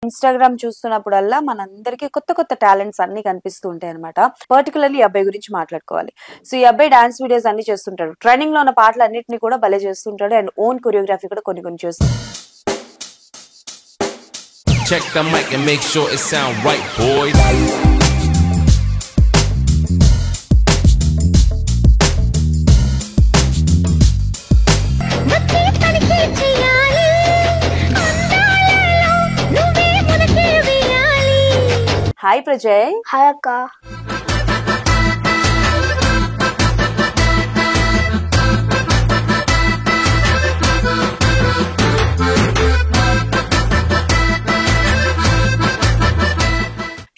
Instagram చూస్తున్నప్పుడల్లా మనందరికీ కొత్త కొత్త టాలెంట్స్ అన్నీ కనిపిస్తూ ఉంటాయన్నమాట. పర్టిక్యులర్‌లీ ఈ అబ్బాయి గురించి మాట్లాడుకోవాలి. సో, ఈ అబ్బాయి డాన్స్ వీడియోస్ అన్నీ చేస్తుంటాడు. ట్రెండింగ్‌లో ఉన్న పాటలన్నిటిని కూడా భలే చేస్తుంటాడు. అండ్ ఓన్ కొరియోగ్రఫీ కూడా కొన్ని కొన్ని చేస్తుంటాడు. Check the mic and make sure it sound right, boys. Hi Prajay. Hi అక్క.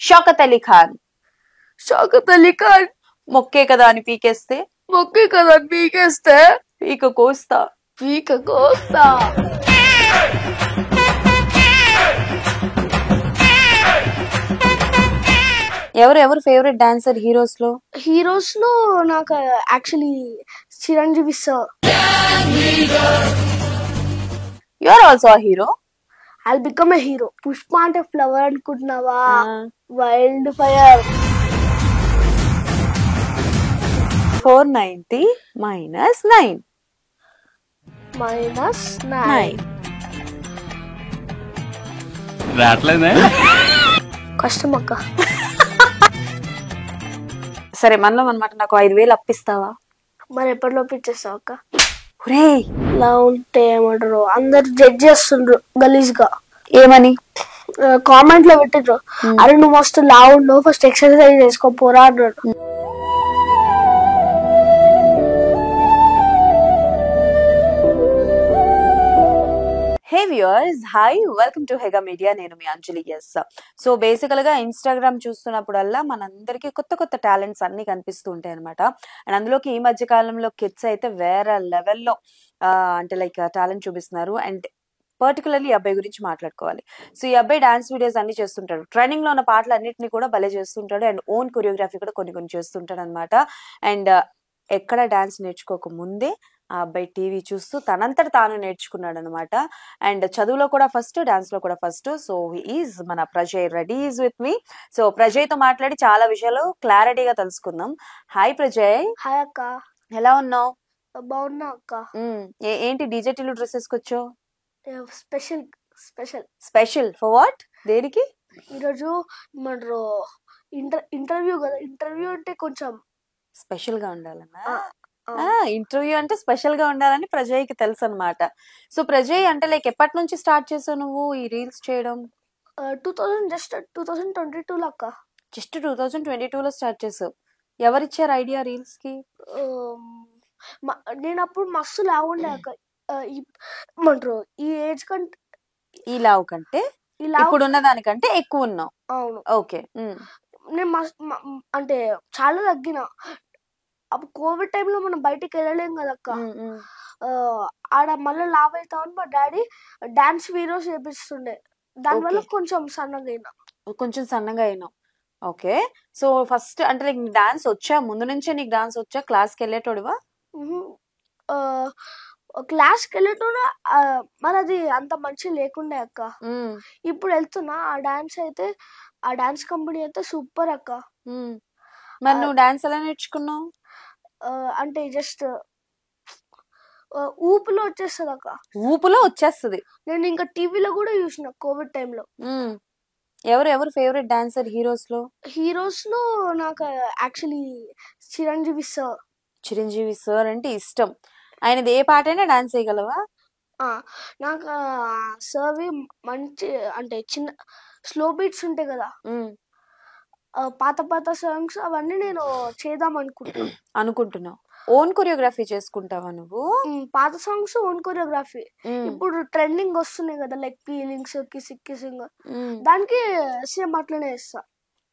షౌకత్ అలీ ఖాన్. షౌకత్ అలీ ఖాన్. మొక్కే కదా అని పీకేస్తే పీక కోస్తా. ఎవరు ఫేవరెట్ డాన్సర్ హీరోస్ లో నాకు actually Chiranjeevi sir. You are also a hero. I'll become a hero. Pushpa అంటే ఫ్లవర్ అనుకుంటున్నావా? Wild fire. 490 minus 9. రాట్లేదే కష్టం అక్క. సరే మనలో అనమాట, నాకు 5,000 అప్పిస్తావా? మరి ఎప్పటిలోపు ఇచ్చేస్తావు అక్క? ఇలా ఉంటే ఏమంటారు, అందరు జడ్జ్ చేస్తుండ్రు గలీజ్ గా. ఏమని కామెంట్ లో పెట్టిండ్రు, అరే నువ్వు మస్తు లావు ఉన్నావు, ఫస్ట్ ఎక్సర్సైజ్ చేసుకోపోరా అన్నాడు. Hey viewers, hi, welcome to Hega media. నేను మీ అంజలి. ఎస్, సో బేసికల్ గా ఇన్‌స్టాగ్రామ్ చూస్తున్నప్పుడల్లా మనందరికీ కొత్త కొత్త టాలెంట్స్ అన్ని కనిపిస్తూ ఉంటాయి అనమాట. అండ్ అందులోకి ఈ మధ్య కాలంలో కిడ్స్ అయితే వేరే లెవెల్లో అంటే లైక్ టాలెంట్ చూపిస్తున్నారు. అండ్ పర్టికులర్లీ ఈ అబ్బాయి గురించి మాట్లాడుకోవాలి. సో ఈ అబ్బాయి డాన్స్ వీడియోస్ అన్ని చేస్తుంటాడు. ట్రెండింగ్ లో ఉన్న పాటలు అన్నిటిని కూడా భలే చేస్తుంటాడు. అండ్ ఓన్ కొరియోగ్రఫీ కూడా కొన్ని కొన్ని చేస్తుంటాడు అనమాట. అండ్ ఎక్కడ డాన్స్ నేర్చుకోక ముందే ఆ అబ్బాయి టీవీ చూస్తూ తనంతట తాను నేర్చుకున్నాడు అనమాట. అండ్ చదువులో కూడా ఫస్ట్, డాన్స్ లో కూడా ఫస్ట్. సో ఈజ్ మన Prajay ready is with me. So Prajay తో మాట్లాడి చాలా విషయాలు క్లారిటీగా తెలుసుకుందాం. హాయ్ ప్రజయ్. హాయ్ అక్క. ఎలా ఉన్నావు? బాగున్నా అక్క. ఏంటి డీజేటీలు డ్రెస్ వేసుకొచ్చావు? Special for what? దేనికి? ఈరోజు ఏమంటారు, ఇంటర్వ్యూ కదా. ఇంటర్వ్యూ అంటే కొంచెం స్పెషల్ గా ఉండాలన్నా. ఇంటర్వ్యూ అంటే స్పెషల్ గా ఉండాలని ప్రజయ్కి తెలుసు అనమాట. సో ప్రజయ్ అంటే లైక్ ఎప్పటి నుంచి స్టార్ట్ చేసావు నువ్వు ఈ రీల్స్ చేయడం? 2022 లో అక్క. జస్ట్ 2022 లో స్టార్ట్ చేసావు. ఎవరిచ్చారు ఐడియా రీల్స్ కి? నేను అప్పుడు మస్తు లావు ఉండే అక్క. ఏమంటారు, ఈ ఏజ్ కంటే, ఈ లావు కంటే ఇప్పుడు ఉన్న దానికంటే ఎక్కువ ఉన్నావు. అవును. ఓకే. నేను అంటే చాలా తగ్గిన. అప్పుడు కోవిడ్ టైంలో మనం బయటికి వెళ్ళలేం కదా అక్క. ఆడ మళ్ళీ లావ్ అవుతామని మా డాడీ డాన్స్ వీడియోస్ చేపిస్తుండే. దానివల్ల కొంచెం సన్నగా అయినా. ఓకే. సో ఫస్ట్ అంటే లైక్ డాన్స్ వచ్చా, ముందు నుంచే నీకు డాన్స్ వచ్చా? క్లాస్కి వెళ్ళేటోడివా? క్లాస్కి వెళ్ళేటోడు, మరి అది అంత మంచి లేకుండే అక్క. ఇప్పుడు వెళ్తున్నా. ఆ డాన్స్ కంపెనీ అయితే సూపర్ అక్క. మరి నువ్వు డాన్స్ ఎలా నేర్చుకున్నావు? అంటే జస్ట్ ఊపులో వచ్చేస్తుంది అక్క. ఊపులో వచ్చేస్తుంది. నేను ఇంకా టీవీలో కూడా చూసిన కోవిడ్ టైంలో. ఎవరు ఫేవరెట్ డాన్సర్ హీరోస్ లో? నాకు యాక్చువల్లీ చిరంజీవి సార్ అంటే ఇష్టం. ఆయనది ఏ పాట అయినా డాన్స్ చేయగలవా? నాకు సర్వి మంచి అంటే చిన్న స్లో బీట్స్ ఉంటాయి కదా, పాత సాంగ్స్ అవన్నీ నేను చేద్దాం అనుకుంటున్నావు. ఓన్ కొరియోగ్రఫీ చేసుకుంటావా నువ్వు? పాత సాంగ్స్ ఓన్ కొరియోగ్రఫీ. ఇప్పుడు ట్రెండింగ్ వస్తున్నాయి కదా, లైక్ ఫీలింగ్స్, కిసింగ్, దానికి సేమ్ అట్లనే వేస్తా.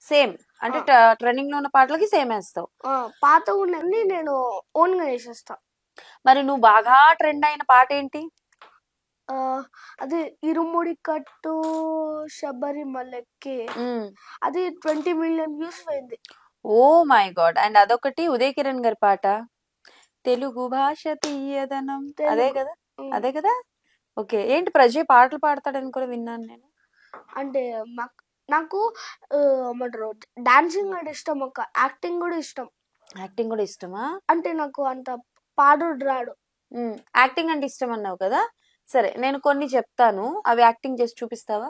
సేమ్ అంటే ట్రెండింగ్ లో ఉన్న పాటలకి సేమ్ వేస్తావు. పాత ఉన్నన్ని నేను ఓన్ గా వేసేస్తా. మరి నువ్వు బాగా ట్రెండ్ అయిన పాట ఏంటి? అది ఇరుముడి కట్టు శబరిమలకి. అది 20 మిలియన్ వ్యూస్ పోయింది. Oh my God. అండ్ అదొకటి ఉదయ్ కిరణ్ గారి పాట, తెలుగు భాష తీయదనం, అదే కదా? ఓకే. ఏంటి ప్రజయ్ పాటలు పాడతాడని కూడా విన్నాను నేను. అంటే నాకు ఏమంటారు డాన్సింగ్ అంటే ఇష్టం అక్క, యాక్టింగ్ కూడా ఇష్టం. యాక్టింగ్ కూడా ఇష్టమా? అంటే నాకు అంత పాడుడు రాడు. యాక్టింగ్ అంటే ఇష్టం అన్నావు కదా, సరే నేను కొన్ని చెప్తాను, అవి యాక్టింగ్ చేసి చూపిస్తావా?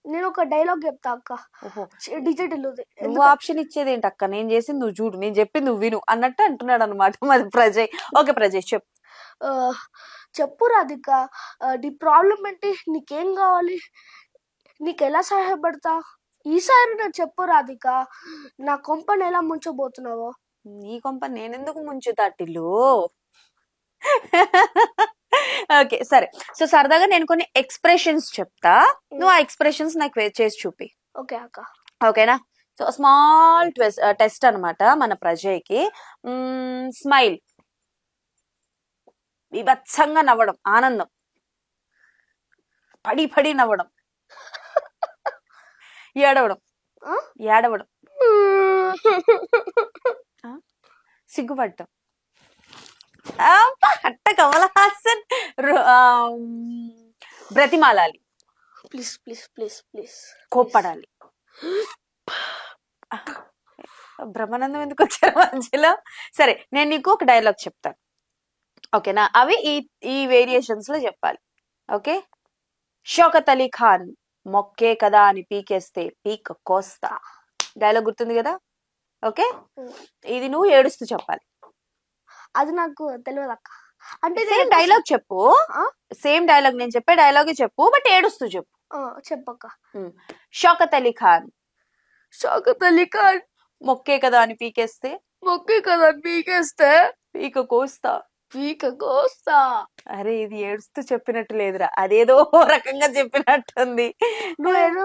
నేను ఒక డైలాగ్ చెప్తా అక్క. ఓహో, డిజిటల్ నువ్వు ఆప్షన్ ఇచ్చేది ఏంటి అక్క? నేను చేసింది నువ్వు చూడు, నేను చెప్పింది నువ్వు విను అన్నట్టు అంటున్నాడు అనమాట మరి ప్రజయ్. ఓకే ప్రజయ్ చెప్పు. చెప్పు రాధిక, నీ ప్రాబ్లం ఏంటి, నీకేం కావాలి, నీకు ఎలా సహాయపడతా, ఈసారి నాకు చెప్పు రాధిక, నా కొంపని ఎలా ముంచబోతున్నావో. నీ కొంప నేనెందుకు ముంచుతా టిల్లు? ఓకే సరే, సో సరదాగా నేను కొన్ని ఎక్స్ప్రెషన్స్ చెప్తా, నువ్వు ఆ ఎక్స్ప్రెషన్స్ నాకు చేసి చూపి. ఓకే అక్క. ఓకేనా? సో స్మాల్ టెస్ట్ అన్నమాట మన ప్రజయ్కి. స్మైల్, విభత్సంగా నవ్వడం, ఆనందం, పడి పడి నవ్వడం, ఏడవడం, ఏడవడం, సిగ్గుపడటం, అట్ట కమల్ హాసన్, బ్రతిమాలాలి, ప్లీజ్ ప్లీజ్ ప్లీజ్ ప్లీజ్, కోప్పడాలి. బ్రహ్మానందం ఎందుకు వచ్చారు మధ్యలో? సరే నేను నీకు ఒక డైలాగ్ చెప్తాను, ఓకేనా? అవి ఈ వేరియేషన్స్ లో చెప్పాలి. ఓకే. షౌకత్ అలీ ఖాన్, మొక్కే కదా అని పీకేస్తే పీక్ కోస్తా. డైలాగ్ గుర్తుంది కదా? ఓకే, ఇది నువ్వు ఏడుస్తూ చెప్పాలి. అది నాకు తెలియదు అక్క. అంటే సేమ్ డైలాగ్ చెప్పు, సేమ్ డైలాగ్, నేను చెప్పే డైలాగే చెప్పు, బట్ ఏడుస్తూ చెప్పు. చెప్పక్క. షౌకత్ అలీ ఖాన్, షౌకత్ అలీ ఖాన్, మొక్కే కదా అని పీకేస్తే, మొక్కే కదా అని పీకేస్తే పీక కోస్తా, పీక కోస్తా. అరే ఇది ఏడుస్తూ చెప్పినట్టు లేదురా, అదేదో రకంగా చెప్పినట్టుంది. నువ్వు ఏదో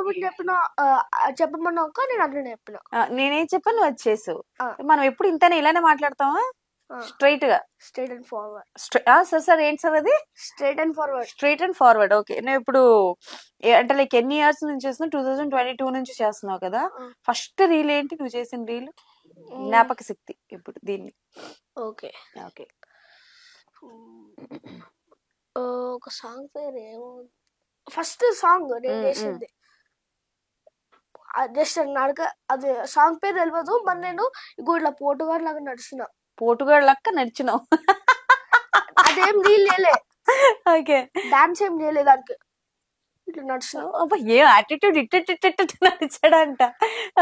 చెప్పమన్నావు అక్క, నేను అట్లనే చెప్పిన. నేనేం చెప్పాను నువ్వు వచ్చేసావు. మనం ఎప్పుడు ఇంతనే ఇలానే మాట్లాడతామా? స్ట్రైట్ గా, straight and forward. Sir sir ఏంటి సార్ అది? Straight and forward. Straight and forward. Okay, నేను ఇప్పుడు అంటే లైక్ ఎన్ని ఇయర్స్ నుంచి చేస్తున్నావు? 2022 నుంచి చేస్తున్నావు కదా. ఫస్ట్ రీల్ ఏంటి నువ్వు చేసిన రీల్? జ్ఞాపక శక్తి ఇప్పుడు దీన్ని. ఓకే ఓకే, ఒక సాంగ్ పేరు ఏమో, ఫస్ట్ సాంగ్ నేను చేసింది జస్ట్ నడక, అది సాంగ్ పేరు తెలియదు. మరి నేను ఇట్లా పోటుగాడు లాగా నడిచిన. పోటుగాడు లక్క నడిచినావు? అదేం రీల్ చేయలే. ఓకే, డాన్స్ ఏం చేయలేదు, దానికి ఇట్లా నడిచినావు. ఏ యాటిట్యూడ్ ఇట్ట నడిచాడంట.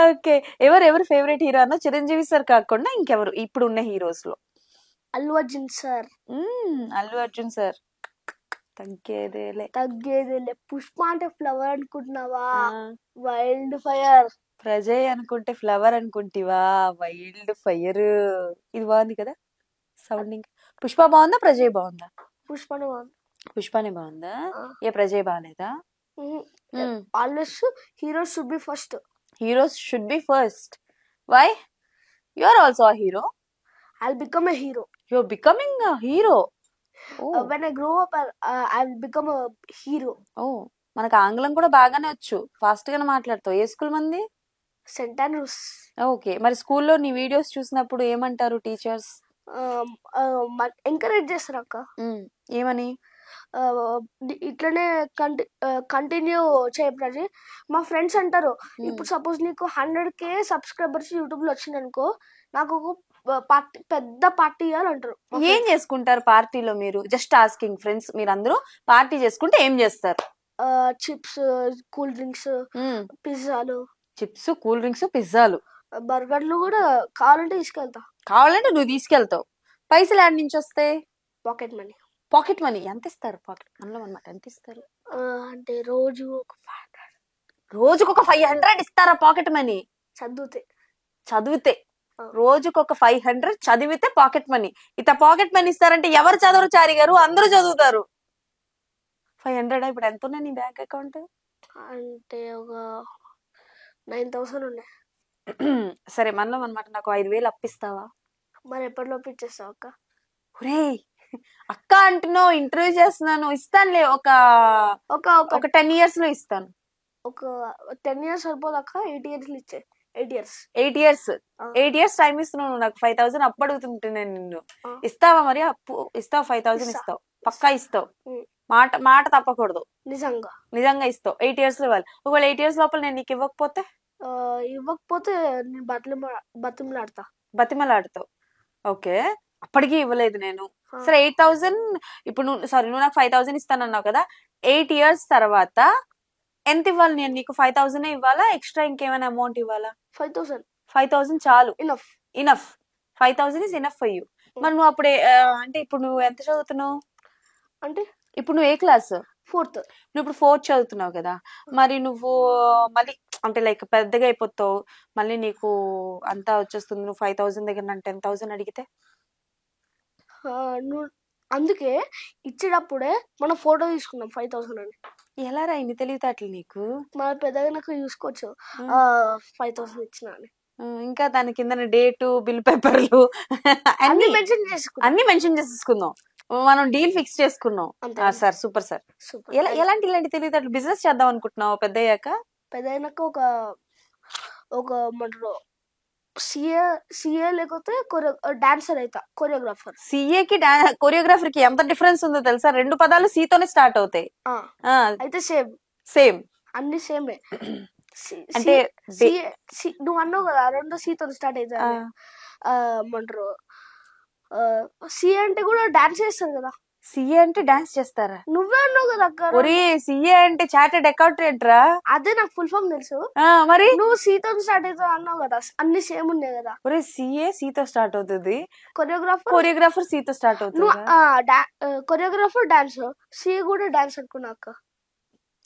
ఓకే, ఎవరు ఫేవరెట్ హీరో అన్న? చిరంజీవి సార్ కాకుండా ఇంకెవరు ఇప్పుడు ఉన్న హీరోస్ లో? అల్లు అర్జున్ సార్. అల్లు అర్జున్ సార్, తగ్గేదేలే. పుష్ప అంటే ఫ్లవర్ అనుకుంటున్నావా? Wild fire. ప్రజయ్ అనుకుంటే ఫ్లవర్ అనుకుంటివా? Wild fire. ఇది బాగుంది కదా సౌండింగ్. పుష్ప బాగుందా ప్రజయ్ బాగుందా? పుష్పనే బాగుంది. పుష్పనే బాగుందా? ఏ ప్రజయ్ బాగాలేదా? Always hero should be first. Heroes should be first. Why? You are also a hero. I'll become a hero. You're becoming a hero. When I grow up, I'll become a hero. మనకు ఆంగ్లం కూడా బాగానే వచ్చు, fast గానే మాట్లాడతావు. ఏ school మంది? Saint Andrews. Okay, మరి స్కూల్లో నీ వీడియోస్ చూసినప్పుడు ఏమంటారు టీచర్స్? ఎంకరేజ్ చేస్తారు అక్క. ఏమని? ఇట్లనే కంటిన్యూ చేయప్రజి. మా ఫ్రెండ్స్ అంటారు, ఇప్పుడు సపోజ్ నీకు 100K సబ్స్క్రైబర్స్ యూట్యూబ్ లో వచ్చిందనుకో, నాకు ఒక పార్టీ, పెద్ద పార్టీ ఇవ్వాలంటారు. ఏం చేసుకుంటారు పార్టీలో మీరు? జస్ట్ ఆస్కింగ్ ఫ్రెండ్స్, మీరు అందరూ పార్టీ చేసుకుంటే ఏం చేస్తారు? చిప్స్, కూల్ డ్రింక్స్, పిజ్జాలు. చిప్స్, కూల్ డ్రింక్స్, పిజ్జాలు, బర్గర్లు కూడా కావాలంటే తీసుకెళ్తా. కావాలంటే నువ్వు తీసుకెళ్తావు. పైసలు యాడ్ నుంచి వస్తాయి? Pocket money. పాకెట్ మనీ ఎంత ఇస్తారు? పాకెట్ మనలో అన్నమాట. ఎంత ఇస్తారు అంటే రోజుకు ఒక 500 ఇస్తారా పాకెట్ మనీ? చదివితే రోజుకు ఒక 500 చదివితే పాకెట్ మనీ. ఇత పాకెట్ మనీ ఇస్తారంటే ఎవరు చదవరు చారి గారు, అందరూ చదువుతారు. 500 ఇప్పుడు ఎంత ఉన్నాయి నీ బ్యాంక్ అకౌంట్? అంటే ఒక 9,000 ఉన్నాయి. సరే మనలో అనమాట, నాకు 5,000 అప్పిస్తావా? మరి ఎప్పటిలో ఇచ్చేస్తావు అక్క? అక్క అంటున్నావు, ఇంటర్వ్యూ చేస్తున్నాను, ఇస్తానులే. ఒక 10 years లో ఇస్తాను. ఒక 10 years సరిపోదు అక్క, 8 years ఇచ్చే. 8 years టైం ఇస్తున్నావు. నాకు 5,000 అప్పు అడుగుతుంటున్నాను నిన్ను. ఇస్తావా మరి? అప్పు ఇస్తావు? 5,000 ఇస్తావు? పక్కా ఇస్తావు? మాట మాట తప్పకూడదు, నిజంగా. నిజంగా ఇస్తావు. 8 years లో ఇవ్వాలి. ఒకవేళ 8 years లోపల నేను నీకు ఇవ్వకపోతే ఇవ్వకపోతే నేను బతిమలాడతా. బతిమలాడుతావు. ఓకే, అప్పటికి ఇవ్వలేదు నేను. సరే 8,000 ఇప్పుడు నువ్వు నాకు 5,000 ఇస్తానన్నావు కదా, 8 years తర్వాత ఎంత ఇవ్వాలి నేను నీకు? 5,000 ఇవ్వాలా, ఎక్స్ట్రా ఇంకేమైనా అమౌంట్ ఇవ్వాలా? 5,000 5,000 చాలు, enough. 5,000 is enough for you. మరి నువ్వు అప్పుడే అంటే ఇప్పుడు నువ్వు ఎంత చదువుతున్నావు? అంటే ఇప్పుడు నువ్వు ఏ క్లాస్? 4th. నువ్వు ఇప్పుడు 4th చదువుతున్నావు కదా, మరి నువ్వు మళ్ళీ అంటే లైక్ పెద్దగా అయిపోతావు, మళ్ళీ నీకు అంతా వచ్చేస్తుంది. నువ్వు 5,000 దగ్గర నన్ను 10,000 అడిగితే నువ్వు అందుకే ఇచ్చేటప్పుడే మనం ఫోటో తీసుకున్నాం 5,000 అని. ఎలా రా ఇన్ని తెలివితేటలు నీకు? మన పెద్దగా నాకు చూసుకోవచ్చు 5,000 ఇచ్చిన అని. ఇంకా దాని కింద డేటు, బిల్ పేపర్లు అన్ని అన్ని మెన్షన్ చేసుకున్నాం. అన్ని మెన్షన్ చేసేసుకుందాం, మనం డీల్ ఫిక్స్ చేసుకున్నాం. Sir super sir. ఇలాంటి తెలివితేటలు బిజినెస్ చేద్దాం అనుకుంటున్నావు పెద్ద అయ్యాక? పెద్ద అయినాక ఒక మంటారు సిఏ లేకపోతే డాన్సర్ అయితే కొరియోగ్రాఫర్. సిఏకి కొరియోగ్రాఫర్ కి ఎంత డిఫరెన్స్ ఉందో తెలుసా? 2 పదాలు సీతోనే స్టార్ట్ అవుతాయి. అయితే సేమ్ అన్ని సేమే. అంటే నువ్వు అన్నావు కదా 2 సీతో స్టార్ట్ అవుతాయి అంటారు. సిఏ అంటే కూడా డాన్స్ చేస్తారు కదా. సిఏ అంటే డాన్స్ చేస్తారా? నువ్వే అన్నావు కదా అక్క. ఒరే సిఏ అంటే చార్టెడ్ అకౌంటెంట్ రా. అదే నాకు ఫుల్ ఫామ్ తెలుసు. మరి నువ్వు సీతో స్టార్ట్ అవుతావు అన్నావు కదా, అన్ని సేమ్ ఉన్నాయి కదా. ఒరే సిఏ సీతో స్టార్ట్ అవుతుంది, కొరియోగ్రాఫర్ సీతో స్టార్ట్ అవుతుంది. కొరియోగ్రాఫర్ డాన్స్, సిఏ కూడా డాన్స్ అనుకున్నా అక్క.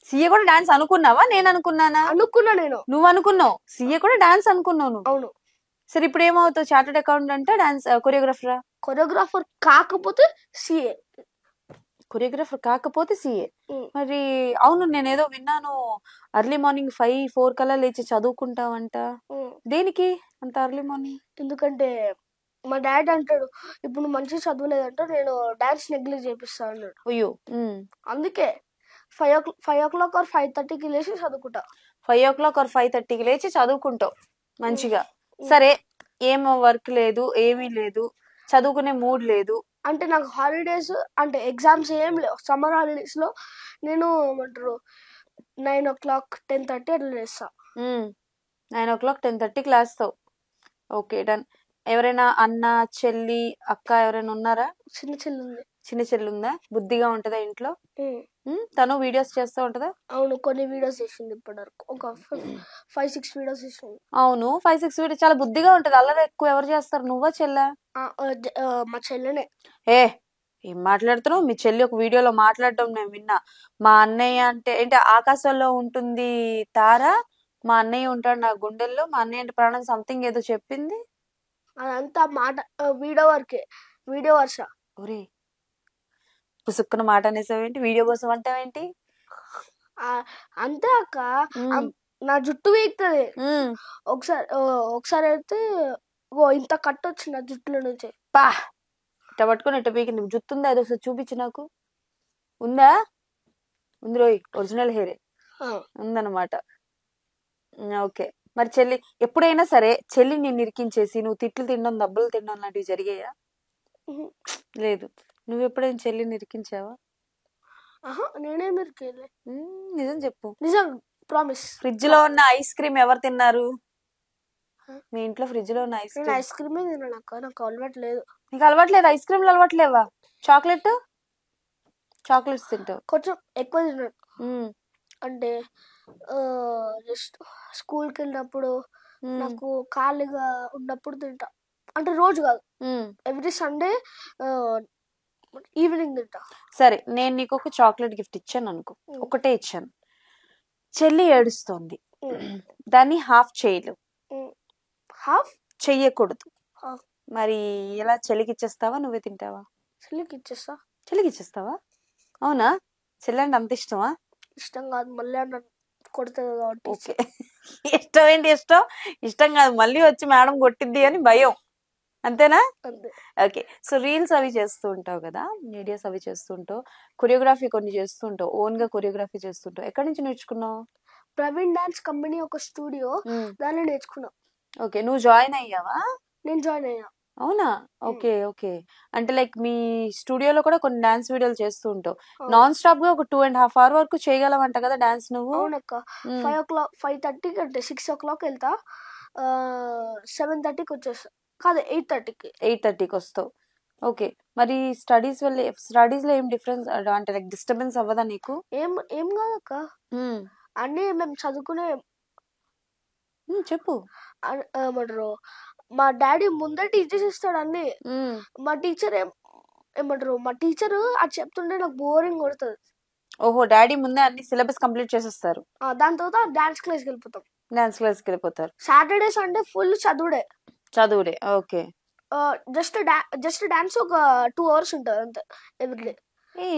సిఏ కూడా డాన్స్ అనుకున్నావా? నేను అనుకున్నానా? అనుకున్నా నేను. నువ్వు అనుకున్నావు, సిఏ కూడా డాన్స్ అనుకున్నావు నువ్వు. అవును. సరే ఇప్పుడు ఏమవుతావు? చార్టెడ్ అకౌంటెంట్ డాన్స్ కొరియోగ్రాఫరా? కొరియోగ్రాఫర్ కాకపోతే సిఏ. కొరియోగ్రాఫర్ కాకపోతే సిఏ. మరి అవును, నేనేదో విన్నాను అర్లీ మార్నింగ్ 5-4 కల్లా లేచి చదువుకుంటావంట. దేనికి అంత అర్లీ మార్నింగ్? ఎందుకంటే మా డాడీ అంటాడు, ఇప్పుడు నువ్వు మంచిగా చదవలేదంటే నేను డాన్స్ నెగ్లెక్ట్ చేపిస్తా అన్నాడు. అయ్యో. అందుకే 5 o'clock or 5:30కి లేచి చదువుకుంటా. 5 o'clock or 5:30కి లేచి చదువుకుంటావు మంచిగా. సరే, ఏం వర్క్ లేదు, ఏమీ లేదు, చదువుకునే మూడ్ లేదు అంటే నాకు హాలిడేస్ అంటే ఎగ్జామ్స్ ఏం లేవు. సమ్మర్ హాలిడేస్ లో నేను ఏమంటారు 9 o'clock 10:30 అట్లా లేస్తా. 9 o'clock 10:30కి లేస్తావు. Okay done. ఎవరైనా అన్న, చెల్లి, అక్క ఎవరైనా ఉన్నారా? చిన్న చెల్లి ఉంది. చిన్న చెల్లి ఉందా? బుద్ధిగా ఉంటదా ఇంట్లో? తను వీడియోస్ చేస్తూ ఉంటదా? అవును, కొన్ని వీడియోస్ చేసింది ఇప్పటి వరకు. ఒక 5-6 వీడియోస్ చేసింది. అవును, 5-6 వీడియోస్. చాలా బుద్ధిగా ఉంటది. అల్లరి ఎక్కువ ఎవరు చేస్తారు, నువ్వా చెల్లా? మా చెల్లెనే. ఏం మాట్లాడుతున్నావు? మీ చెల్లి ఒక వీడియోలో మాట్లాడడం నేను విన్నా. మా అన్నయ్య అంటే ఏంటి, ఆకాశంలో ఉంటుంది తార, మా అన్నయ్య ఉంటాడు నా గుండెల్లో, మా అన్నయ్య అంటే ప్రాణం, సంథింగ్ ఏదో చెప్పింది. అదంతా మాట వీడియో వరకే, వీడియో వర్ష. ఒరే పుసుక్కున మాట అనేసావేంటి? వీడియో కోసం అంటావేంటి? అంతే అక్క, నా జుట్టు వీక్తది. ఒకసారి అయితే ఇంత కట్ వచ్చింది నా జుట్టులో నుంచి. పా ఇట్ట పట్టుకుని ఇట్ట పీకింది. జుట్టు ఉందా? అది ఒకసారి చూపించు నాకు. ఉందా? ఉంది రోయ్, ఒరిజినల్ హెయిరే ఉందన్నమాట. ఓకే, మరి చెల్లి ఎప్పుడైనా సరే చెల్లి నేను ఇరికించేసి నువ్వు తిట్లు తినడం, దెబ్బలు తినడం లాంటివి జరిగాయా? లేదు. నువ్వు ఎప్పుడైనా చెల్లిని ఇరికించావా? నేనేం ఇరికేయలే. నిజం చెప్పు. నిజం, ప్రామిస్. ఫ్రిడ్జ్ లో ఉన్న ఐస్ క్రీమ్ ఎవరు తిన్నారు? మీ ఇంట్లో ఫ్రిడ్జ్ లో ఉన్న ఐస్ క్రీమే తిన్నాను అక్క, నాకు అలవాటు లేదు. నీకు అలవాటు లేదు? ఐస్ క్రీమ్లు అలవాటు లేవా? చాక్లెట్స్ తింటావు? కొంచెం ఎక్కువ తిన్నాను. అంటే జస్ట్ స్కూల్కి వెళ్ళినప్పుడు, నాకు ఖాళీగా ఉన్నప్పుడు తింటా. అంటే రోజు కాదు, ఎవ్రీ సండే ఈవినింగ్ తింటా. సరే, నేను నీకు ఒక చాక్లెట్ గిఫ్ట్ ఇచ్చాను అనుకో, ఒకటే ఇచ్చాను. చెల్లి ఏడుస్తోంది, దాన్ని హాఫ్ చేయలేవు, హాఫ్ చెయ్యకూడదు. మరి ఎలా? చెల్లికి ఇచ్చేస్తావా, నువ్వే తింటావా? చెల్లికి ఇచ్చేస్తావా? అవునా? చెల్లి అంటే అంత ఇష్టమా? ఇష్టం కాదు, మళ్ళీ కొడుతుంది కాబట్టి. ఓకే, ఇష్టం ఏంటి? ఇష్టం కాదు, మళ్ళీ వచ్చి మేడం కొట్టిద్ది అని భయం, అంతేనా? ఓకే. సో రీల్స్ అవి చేస్తూ ఉంటావు కదా, వీడియోస్ అవి చేస్తుంటావు, కొరియోగ్రఫీ కొన్ని చేస్తుంటావు, ఓన్ గా కొరియోగ్రఫీ చేస్తుంటావు. ఎక్కడి నుంచి నేర్చుకున్నావు? ప్రవీణ్ డాన్స్ కంపెనీ ఒక స్టూడియో, దానిలో నేర్చుకున్నా. ఓకే, నువ్వు జాయిన్ అయ్యావా? నేను జాయిన్ అయ్యా. అవునా? ఓకే. ఓకే. అంటే లైక్ మీ స్టూడియోలో కూడా కొన్ని డాన్స్ వీడియోలు చేస్తూ ఉంటావు. అవును. నాన్ స్టాప్‌గా ఒక 2½ అవర్ వరకు చేయగలవంట కదా డాన్స్ నువ్వు? అవునక్క. హ్మ్. 5:30కి అంటే 6:00 వెళ్తా. 7:30కి వచ్చేస్తా. కాదు 8:30కి. 8:30కొస్తావు. ఓకే. మరి స్టడీస్‌లో ఏం డిఫరెన్స్ అంటే లైక్ డిస్టర్బెన్స్ అవ్వదా నీకు? ఏం ఏం కాదక్క. హ్మ్. అన్నీ మేము చదువుకునే చెప్పు. ఏమంటారు మా డాడీ ముందే టీచ్ చేసేస్తాడు అన్నీ. హ్మ్. మా టీచర్ ఏమంటారు మా టీచర్ అది చెప్తుంటే నాకు బోరింగ్ కొడుతుంది. ఓహో! డాడీ ముందే అన్ని సిలబస్ కంప్లీట్ చేసేస్తారు. దాని తర్వాత డాన్స్ క్లాస్కి వెళ్ళిపోతాం. డాన్స్ క్లాస్‌కెళ్ళిపోతారు. సాటర్డే సండే ఫుల్ చదువుడే. చదువుడే. ఓకే. జస్ట్ డాన్స్ ఒక 2 అవర్స్ ఉంటుంది అంతే ఎవ్రీడే.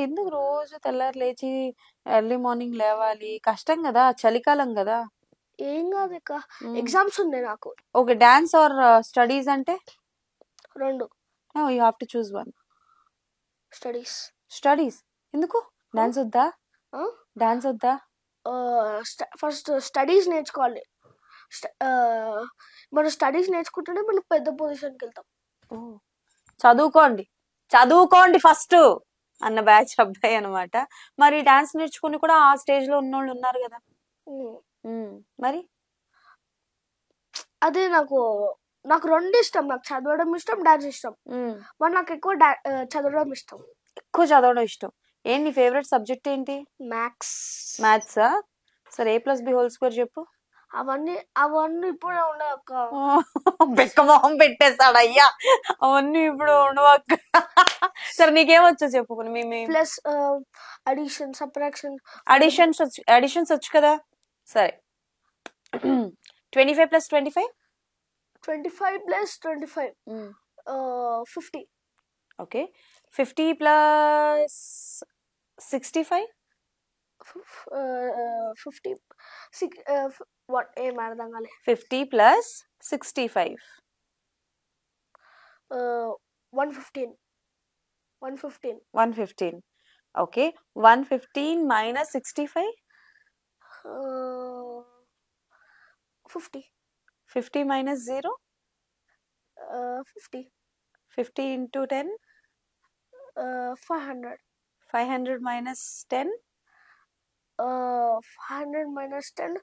ఎందుకు రోజు తెల్లారి లేచి ఎర్లీ మార్నింగ్ లేవాలి? కష్టం గదా! చలికాలం గదా! ఏం కాదు ఇక హ్మ్. ఎగ్జామ్స్ ఉన్నాయి నాకు ఓకే. డాన్స్ ఆర్ స్టడీస్ అంటే? 2 no you have to choose one. Studies. Studies. ఎందుకు? డాన్స్ వద్దా? డాన్స్ వద్దా? ఫస్ట్ స్టడీస్ నేర్చుకోవాలి. మనం స్టడీస్ నేర్చుకుంటేనే మనం పెద్ద పొజిషన్కి వెళ్తాం. ఓహ్! చదువుకోండి. చదువుకోండి ఫస్టు అన్న బ్యాచ్ అబ్బాయి అన్నమాట. మరి డాన్స్ నేర్చుకొని కూడా ఆ స్టేజ్‌లో ఉన్నోళ్ళు ఉన్నారు గదా! మరి? అదే నాకు 2 ఇష్టం. నాకు చదవడం ఇష్టం, డాన్స్ ఇష్టం. మరి నాకు ఎక్కువ చదవడం ఇష్టం. ఎక్కువ చదవడం ఇష్టం. ఏంటి నీ ఫేవరెట్ సబ్జెక్ట్ ఏంటి? మ్యాథ్స్. మ్యాథ్సా? సరే A+B² చెప్పు. అవన్నీ ఇప్పుడే ఉండవక్క. బెక్క మొహం పెట్టేస్తాడు అయ్యా. అవన్నీ ఇప్పుడు ఉండవక్క. సరే నీకేమొచ్చో చెప్పు. Plus addition, subtraction. అడిషన్స్ వచ్చు కదా. సరే 25+25? 25+25 50. ఓకే. 50+65? 50 వాట్ ఏం అర్థం కాలే. 50+65? 115. 115. ఓకే. 115 - 65? 50. 50 - 0? 50. 50 × 10? 500. 500 - 10? 500 - 10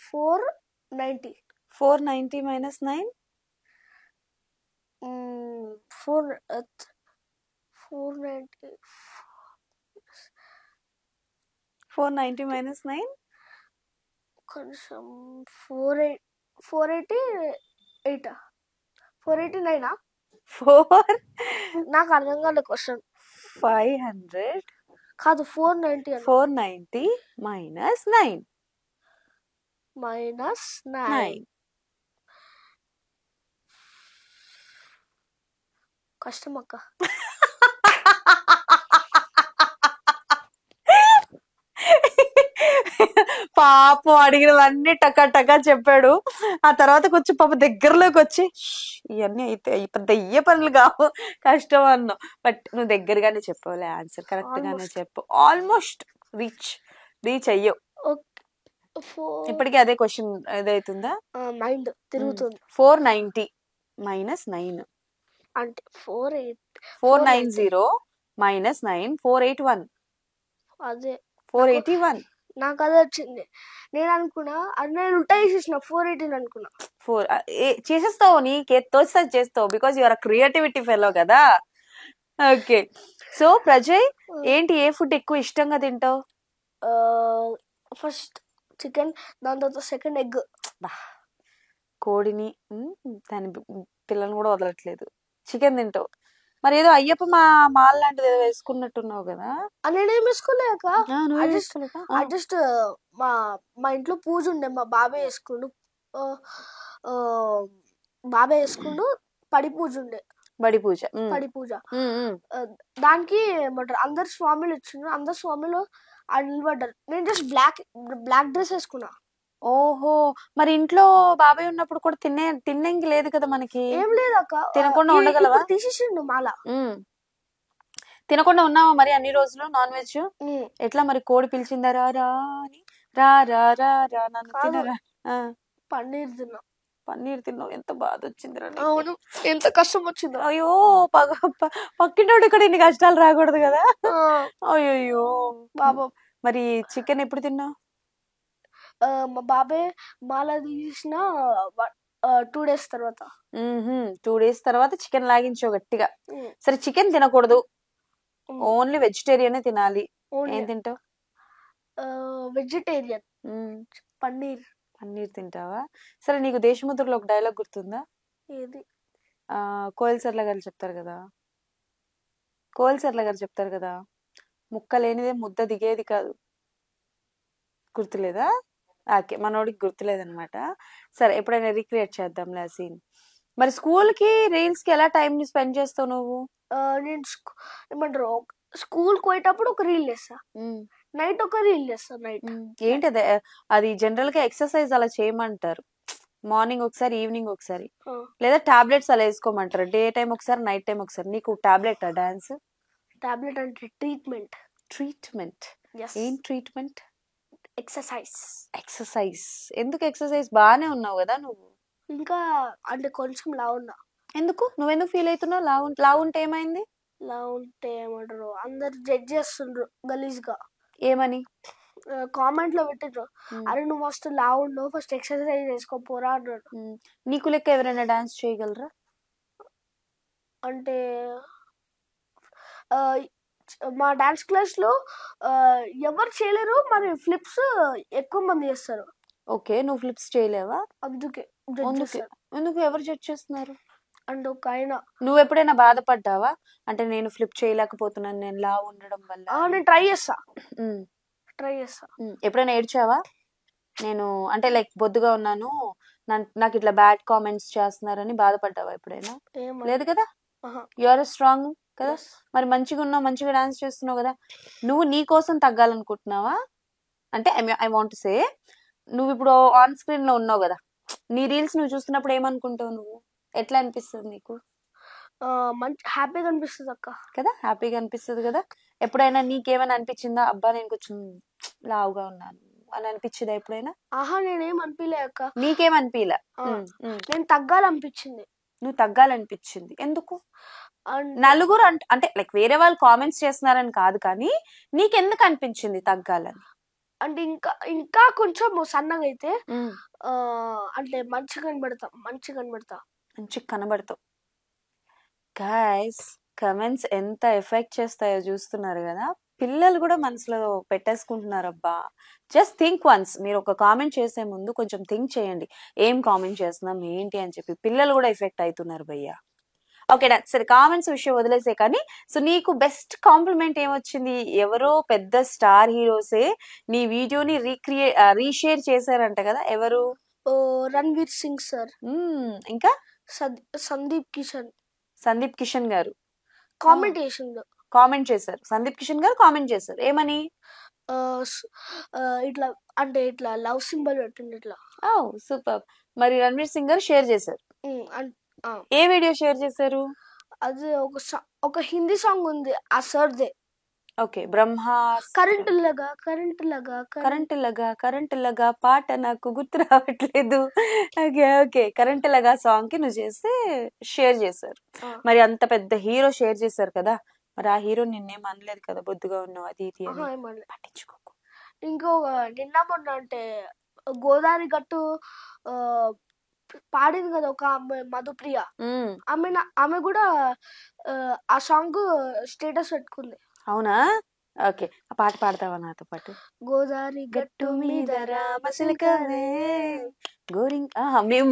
490. 490 - 9? 490 490 - 9? కొంచెం 488 489. 4 నాకు అర్థం కాలే క్వశ్చన్. 500 కాదు 490 అని. 490 - 9 -9 కష్టం అక్క. పాపం అడిగినవన్నీ టకా చెప్పాడు. ఆ తర్వాత కొంచెం పాప దగ్గరలోకి వచ్చి ఇవన్నీ అయితే పెద్ద అయ్యే పనులు కావు, కష్టం అన్నావు. బట్ నువ్వు దగ్గరగానే చెప్పావులే, ఆన్సర్ కరెక్ట్ గానే చెప్పు. ఆల్మోస్ట్ రీచ్ అయ్యావు. ఇప్పటికీ అదే క్వశ్చన్ ఏదైతుందా? మైండ్ తిరుగుతుంది. 490 - 9 అంటే 490 - 9 481. అదే 481. నాకు అదే వచ్చింది. నేను అనుకున్నా అది నేను ఉల్టా చేసేసిన 418 అనుకున్నా. 4 చేసేస్తావు, నీకే తోచితే చేస్తావు, బికాజ్ యువర్ క్రియేటివిటీ ఫెలో కదా. ఓకే. సో ప్రజయ్, ఏంటి ఏ ఫుడ్ ఎక్కువ ఇష్టంగా తింటావు? ఫస్ట్ చికెన్, దాని తర్వాత సెకండ్ ఎగ్. కోడిని దాని పిల్లల్ని కూడా వదలట్లేదు, చికెన్ తింటావు. మరి ఏదో అయ్యప్ప మాల లాంటిది ఏదో వేసుకున్నట్టున్నావు కదా. నేనేం వేసుకోలేక వేసుకోలేదా? జస్ట్ మా ఇంట్లో పూజ ఉండే, మా బాబాయ్ వేసుకుండు. పడి పూజ ఉండే. బడి పూజ. దానికి ఏమంటారు, అందరు స్వామిలు ఇచ్చిండ్రు. అందరు స్వామిలు నిలబడ్డారు. నేను జస్ట్ బ్లాక్ డ్రెస్ వేసుకున్నా. ఓహో, మరి ఇంట్లో బాబాయ్ ఉన్నప్పుడు కూడా తిన్నంగి లేదు కదా మనకి. ఏం లేదు అక్క, తినకుండా ఉండగలవా? తీసేసిండు మాల. తినకుండా ఉన్నావా మరి అన్ని రోజులు నాన్ వెజ్? ఎట్లా మరి కోడి పిలిచిందా రా రా అని? రా రా రా రా నన్ను తినరా? పన్నీర్ తిన్నా. పన్నీర్ తిన్నావు, ఎంత బాధ వచ్చిందిరా నీకు. అవును, ఎంత కష్టం వచ్చిందో. అయ్యో పక్కింటోడు ఇక్కడ ఇన్ని కష్టాలు రాకూడదు కదా. అయ్యో పాపం. మరి చికెన్ ఎప్పుడు తిన్నావు? మా బాబాయ్ మాల తీసిన 2 days తర్వాత. 2 days తర్వాత చికెన్ లాగించావు గట్టిగా. సరే చికెన్ తినకూడదు, ఓన్లీ వెజిటేరియనే తినాలి, ఏం తింటావు? వెజిటేరియన్. పన్నీర్. పన్నీర్ తింటావా? సరే నీకు దేశముద్రలో ఒక డైలాగ్ గుర్తుందా? ఏది? కోయల్ సర్ల గారు చెప్తారు కదా, కోయల్ సర్ల గారు చెప్తారు కదా, ముక్క లేనిదే ముద్ద దిగేది కాదు. గుర్తులేదా? ఓకే, మనోడికి గుర్తులేదనమాట. సరే ఎప్పుడైనా రీక్రియేట్ చేద్దాంలే ఆ సీన్. మరి స్కూల్ కి రీల్స్ కి ఎలా టైం ని స్పెండ్ చేస్తావు నువ్వు? నేను ఏమంటారు, స్కూల్ పోయేటప్పుడు ఒక రీల్ చేస్తా, నైట్ ఒక రీల్ చేస్తా. నైట్ ఏంటి అది జనరల్ గా ఎక్సర్సైజ్ అలా చేయమంటారు, మార్నింగ్ ఒకసారి ఈవినింగ్ ఒకసారి, లేదా టాబ్లెట్స్ అలా వేసుకోమంటారు, డే టైం ఒకసారి నైట్ టైం ఒకసారి. నీకు టాబ్లెట్ డాన్స్? టాబ్లెట్ అంటే ట్రీట్మెంట్. ట్రీట్మెంట్? ఏం ట్రీట్మెంట్? ఎక్సర్సైజ్. ఎక్సర్సైజ్ ఎందుకు? ఎక్సర్సైజ్ బాగానే ఉన్నావు కదా నువ్వు. ఇంకా అంటే కొంచెం లావు ఉన్నా. ఎందుకు? నువ్వెందుకు ఫీల్ అవుతున్నావు? లావు ఉంటే ఏమైంది? లావు ఉంటే ఏమంటారు, అందరు జడ్జ్ చేస్తుండ్రు గలీజ్ గా. ఏమని? కామెంట్ లో పెట్టిండ్రు, అరే నువ్వు ఫస్ట్ లావు ఉండవు, ఫస్ట్ ఎక్సర్సైజ్ చేసుకోపోరా అన్నాడు. నీకు లెక్క ఎవరైనా డాన్స్ చేయగలరా? అంటే మా డాన్స్ క్లాస్ లో ఎవరు చేయలేరు, మరి ఫ్లిప్స్ ఎక్కువ మంది చేస్తారు. ఓకే, నువ్వు ఫ్లిప్స్ చేయలేవా? అందుకే ఎందుకు ఎవరు జడ్జ్ చేస్తున్నారు? అంటే ఒక ఆయన. నువ్వు ఎప్పుడైనా బాధపడ్డావా, అంటే నేను ఫ్లిప్ చేయలేకపోతున్నాను నేను లావు ఉండడం వల్ల? నేను ట్రై చేస్తా. ఎప్పుడైనా ఏడ్చావా? నేను అంటే లైక్ బొద్దుగా ఉన్నాను, నాకు ఇట్లా బ్యాడ్ కామెంట్స్ చేస్తున్నారని బాధపడ్డావా ఎప్పుడైనా? లేదు కదా, యు ఆర్ స్ట్రాంగ్ కదా. మరి మంచిగా ఉన్నావు, మంచిగా డాన్స్ చేస్తున్నావు కదా, నువ్వు నీ కోసం తగ్గాలనుకుంటున్నావా? అంటే ఐ వాంట్ సే, నువ్వు ఇప్పుడు ఆన్ స్క్రీన్ లో ఉన్నావు కదా, నీ రీల్స్ నువ్వు చూస్తున్నప్పుడు ఏమనుకుంటావు నువ్వు? ఎట్లా అనిపిస్తుంది నీకు? మంచి హ్యాపీగా అనిపిస్తుంది అక్క కదా, హ్యాపీగా అనిపిస్తుంది కదా. ఎప్పుడైనా నీకేమైనా అనిపించిందా, అబ్బా నేను కొంచెం లావుగా ఉన్నాను అని అనిపించిందా ఎప్పుడైనా? నేనేం అనిపించలే అక్క. నీకేమనిపించలే? నేను తగ్గాలనిపించింది. నువ్వు తగ్గాలనిపించింది ఎందుకు? నలుగురు అంటే లైక్ వేరే వాళ్ళు కామెంట్స్ చేస్తున్నారని కాదు, కానీ నీకెందుకు అనిపించింది తగ్గాలని? అంటే ఇంకా కొంచెం సన్నగా అయితే అంటే మంచిగా కనబడతావు. గైస్, కమెంట్స్ ఎంత ఎఫెక్ట్ చేస్తాయో చూస్తున్నారు కదా, పిల్లలు కూడా మనసులో పెట్టేసుకుంటున్నారు. అబ్బా, జస్ట్ థింక్ వన్స్. మీరు ఒక కామెంట్ చేసే ముందు కొంచెం థింక్ చేయండి, ఏం కామెంట్ చేస్తున్నాం ఏంటి అని చెప్పి. పిల్లలు కూడా ఎఫెక్ట్ అవుతున్నారు భయ్యా. Okay done. సరే కామెంట్స్ విషయం వదిలేసే, కానీ సో నీకు బెస్ట్ కాంప్లిమెంట్ ఏమొచ్చింది? ఎవరో పెద్ద స్టార్ హీరోసే నీ వీడియోని రీషేర్ చేశారంట కదా, ఎవరు? రణ్వీర్ సింగ్ సార్, ఇంకా సందీప్ కిషన్ గారు కామెంట్ చేశారు. సందీప్ కిషన్ గారు కామెంట్ చేశారు, ఏమని? ఇట్లా లవ్ సింబల్ పెట్టింది ఇట్లా. సూపర్. మరి రణ్వీర్ సింగ్ గారు షేర్ చేశారు. ఏ వీడియో షేర్ చేశారు? అది ఒక హిందీ సాంగ్ ఉంది ఆ సార్దే. ఓకే, బ్రహ్మా. కరెంట్ లగా పాట నాకు గుర్తు రావట్లేదు. ఓకే, కరెంట్ లగా సాంగ్ కి నువ్వు చేస్తే షేర్ చేశారు. మరి అంత పెద్ద హీరో షేర్ చేశారు కదా, మరి ఆ హీరో నిన్నేం అనలేదు కదా బొద్దుగా ఉన్నావు అది ఇది అని? పట్టించుకోకు. ఇంకో నిన్న మొన్న అంటే గోదావరి గట్టు పాడింది కదా ఒక మధుప్రియ, ఆమె కూడా ఆ సాంగ్ స్టేటస్ పెట్టుకుంది. అవునా? ఓకే, ఆ పాట పాడతావా నాతో పాటు? గోదావరి గట్టు మీద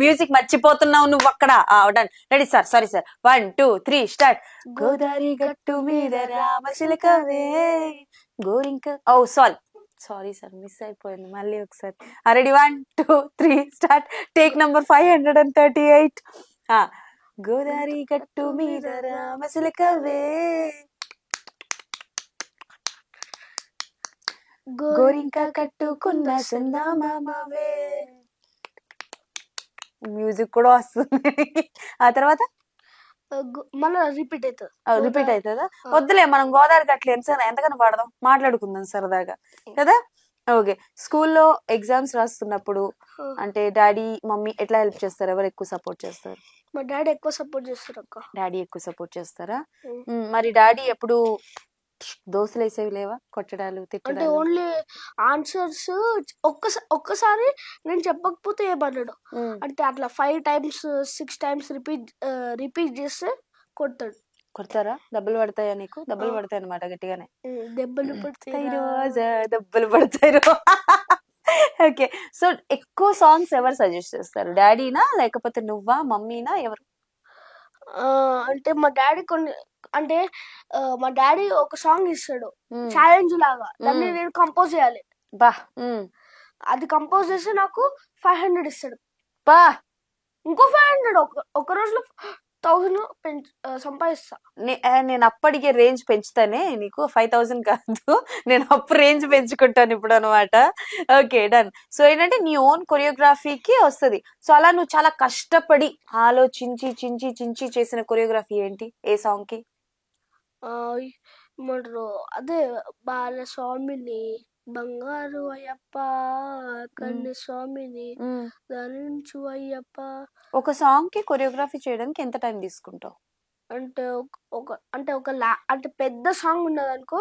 మ్యూజిక్ మర్చిపోతున్నావు నువ్వు అక్కడ. Ready sir, sorry sir, 1 2 3 start. Godavari గట్టు మీద రామచిలకవే గోరింక. సారీ సార్, మిస్ అయిపోయింది, మళ్ళీ ఒకసారి. Ready 1 2 3 start. Take number 538. Godavari గట్టు మీద రామచిలకవే గోరింక కట్టుకున్న చందమామవే. మ్యూజిక్ కూడా వస్తుంది. ఆ తర్వాత మళ్ళీ రిపీట్ అవుతుందా? వద్దులే, మనం గోదావరి గట్లు ఎంతగానో పాడదాం, మాట్లాడుకుందాం సరదాగా కదా. ఓకే. స్కూల్లో ఎగ్జామ్స్ రాస్తున్నప్పుడు అంటే డాడీ, మమ్మీ ఎట్లా హెల్ప్ చేస్తారు? ఎవరు ఎక్కువ సపోర్ట్ చేస్తారు? మా డాడీ ఎక్కువ సపోర్ట్ చేస్తారు అక్క. డాడీ ఎక్కువ సపోర్ట్ చేస్తారా? ఉమ్. మరి డాడీ ఎప్పుడు దోసలేసేవి లేవా? కొట్టడాలు, అంటే తిట్టడాలు? ఓన్లీ ఆన్సర్స్ ఒక్కసారి నేను చెప్పకపోతే ఏమన్నాడు ఉమ్. అంటే అట్లా 5 times 6 times రిపీట్ చేస్తే కొడతాడు. కొడతారా? దెబ్బలు పడతాయా నీకు? దెబ్బలు పడతాయి అన్నమాట గట్టిగానే. దెబ్బలు తై పడతాయి రోజా దెబ్బలు పడతాయి రో. ఓకే. సో ఎక్కువ సాంగ్స్ ఎవరు సజెస్ట్ చేస్తారు? డాడీనా లేకపోతే నువ్వా, మమ్మీనా, ఎవరు? అంటే మా డాడీ అంటే మా డాడీ ఒక సాంగ్ ఇస్తాడు ఉమ్. ఛాలెంజ్ లాగా, దాన్ని ఉమ్. నేను కంపోజ్ చేయాలి. బా. అది కంపోజ్ చేస్తే నాకు 500 ఇస్తాడు. బా. ఇంకో 500 ఒక రోజులో 1000 సంపాదిస్తా. నేను అప్పటికే రేంజ్ పెంచుతానే నీకు 5000 కాదు, నేను అప్పు రేంజ్ పెంచుకుంటాను ఇప్పుడు అనమాట. Okay, done. సో ఏంటంటే నీ ఓన్ కొరియోగ్రఫీకి వస్తుంది. సో అలా నువ్వు చాలా కష్టపడి ఆలోచించి చించి చించి చేసిన కొరియోగ్రఫీ ఏంటి? ఏ సాంగ్ కి? ఏమంటారు అదే బాలస్వామిని, బంగారు అయ్యప్ప, కన్య స్వామిని ధరించు అయ్యప్ప. ఒక సాంగ్ కి కొరియోగ్రఫీ చేయడానికి ఎంత టైం తీసుకుంటావు? అంటే అంటే పెద్ద సాంగ్ ఉన్నది అనుకో,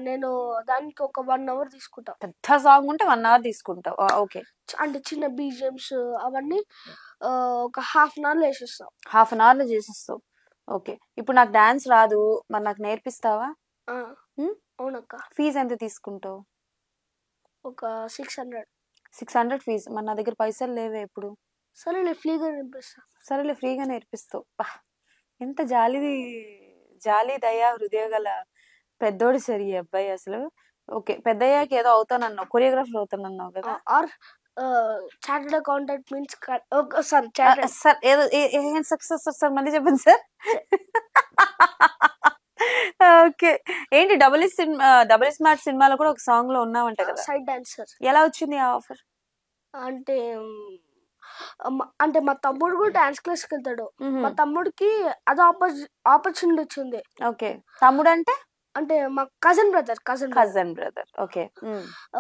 నేను దానికి ఒక 1 hour తీసుకుంటా. పెద్ద సాంగ్ ఉంటే 1 hour తీసుకుంటావు. ఓకే. అంటే చిన్న బీజిఎమ్స్ అవన్నీ ఒక హాఫ్ అన్ అవర్లో వేసేస్తాం. హాఫ్ అన్ అవర్ లో చేసేస్తావు. ఓకే. ఇప్పుడు నాకు డాన్స్ రాదు, మరి నాకు నేర్పిస్తావా? అవునక్క. ఫీజు ఎంత తీసుకుంటావు? ఒక 600. 600 ఫీజు. మరి నా దగ్గర పైసలు లేవే ఇప్పుడు. సరేలే ఫ్రీగా నేర్పిస్తా. సరేలే ఫ్రీగా నేర్పిస్తావు. ఎంత జాలి దయా హృదయ గల పెద్దోడు సరి ఈ అబ్బాయి అసలు. ఓకే, పెద్దయ్యాక ఏదో అవుతానన్నావు, కొరియోగ్రాఫర్ అవుతానన్నావు కదా. Or chartered accountant means sorry sir ఏదో సార్ మళ్ళీ చెప్పండి సార్. ఓకే. ఏంటి డబుల్ స్మార్ట్ సినిమాలో కూడా ఒక సాంగ్ లో ఉన్నావంట కదా? Side dancer. ఎలా వచ్చింది ఆ ఆఫర్? అంటే అంటే మా తమ్ముడు కూడా డాన్స్ క్లాస్కి వెళ్తాడు. మా తమ్ముడికి అది ఆపర్చునిటీ వచ్చింది. ఓకే. తమ్ముడు అంటే? అంటే మా కజన్ బ్రదర్. ఓకే.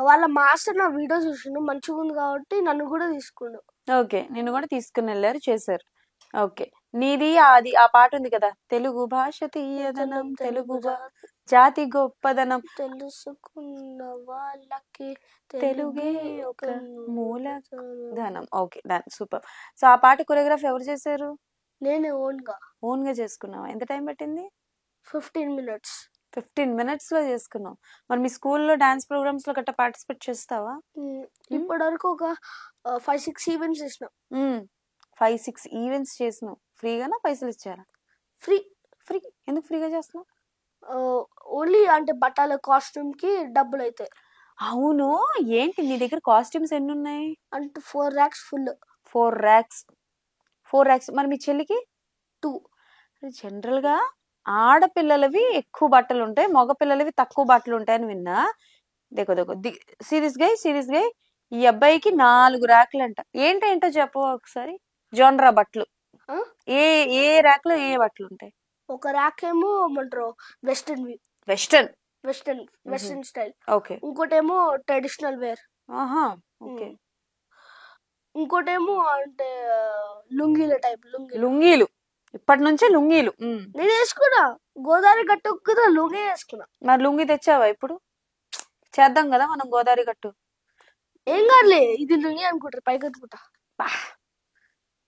వాళ్ళ మాస్టర్ నా వీడియో చూసిండు, మంచిగా ఉంది కాబట్టి నన్ను కూడా తీసుకుండు. ఓకే, నిన్ను కూడా తీసుకుని వెళ్ళారు, చేశారు. ఓకే. నీది అది ఆ పాట ఉంది కదా, తెలుగు భాష తీయదనం, తెలుగు జాతి గొప్పదనం, తెలుసుకున్న వాళ్ళకి తెలుగే ఒక మూల ధనం. Okay, done, super. సో ఆ పాట కొరియోగ్రాఫ్ ఎవరు చేశారు? నేనే ఓన్ గా చేసుకున్నావా? ఎంత టైం పట్టింది? 15 minutes. 15 minutes లో చేసుకున్నావు. మరి మీ స్కూల్లో డాన్స్ ప్రోగ్రామ్స్ లో గట్రా పార్టిసిపేట్ చేస్తావా? ఇప్పటి వరకు ఒక 5-6 ఈవెంట్స్ చేసిన. 5-6 ఈవెంట్స్ చేసినావు. ఫ్రీగానా పైసలు ఇచ్చారా? ఫ్రీ. ఎందుకు ఫ్రీగా చేస్తున్నావు? ఓన్లీ అంటే బట్టల కాస్ట్యూమ్ కి డబ్బులు అయితే. అవును. ఏంటి నీ దగ్గర కాస్ట్యూమ్స్ ఎన్ని ఉన్నాయి? అంటే 4 racks ఫుల్. 4 racks. మరి మీ చెల్లికి 2. జనరల్ గా ఆడపిల్లలవి ఎక్కువ బట్టలు ఉంటాయి, మగ పిల్లలవి తక్కువ బట్టలు ఉంటాయని విన్నా. సీరియస్ గా ఈ అబ్బాయికి 4 ర్యాక్లు అంట. ఏంటో చెప్పు ఒకసారి. జోనరా బట్టలు ఏ ర్యాక్ లో ఏ బట్టలు ఉంటాయి? ఒక ర్యాక్ ఏమో ఏమంటారు వెస్టర్న్ స్టైల్. ఓకే. ఇంకోటేమో ట్రెడిషనల్ వేర్. ఓకే. ఇంకోటేమో అంటే లుంగీల టైప్. లుంగీలు ఇప్పటి నుంచే లుంగీలు. నేను వేసుకున్నా, గోదావరి గట్టు కదా లుంగి వేసుకున్నా. మరి లుంగి తెచ్చావా? ఇప్పుడు చేద్దాం కదా మనం గోదావరి గట్టు. ఏం కాదులే, ఇది లుంగి అనుకుంటారు, పైకి అనుకుంటా.